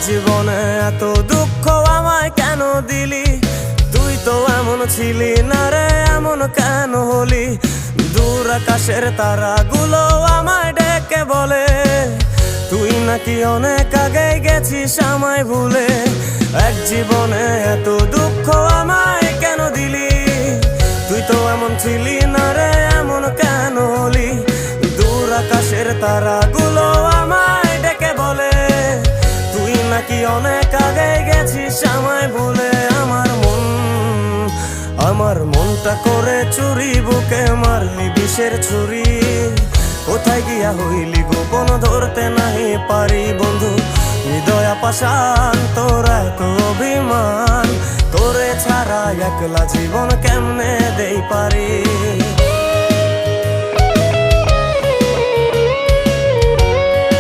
জীবনে এত দুঃখ আমায় কেন দিলি? তুই তো এমন ছিলি না রে, এমন কেন হলি? দূর আকাশের তারাগুলো আমায় ডেকে বলে তুই নাকি অনেক আগে গেছিস আমায় ভুলে। এক জীবনে এত দুঃখ আমায় কেন দিলি? তুই তো এমন ছিলি না রে, এমন কেন হলি? দূর আকাশের তারাগুলো আমায় ডেকে বলে তুই নাকি অনেক আগে গেছিস আমায় ভুলে। আমার মনটা করে চুরি, বুকে মারলি বিষের ছুরি। কোথায় গিয়া হইলি গোপন, ধরতে নাহি পারি বন্ধু। হৃদয় পাশা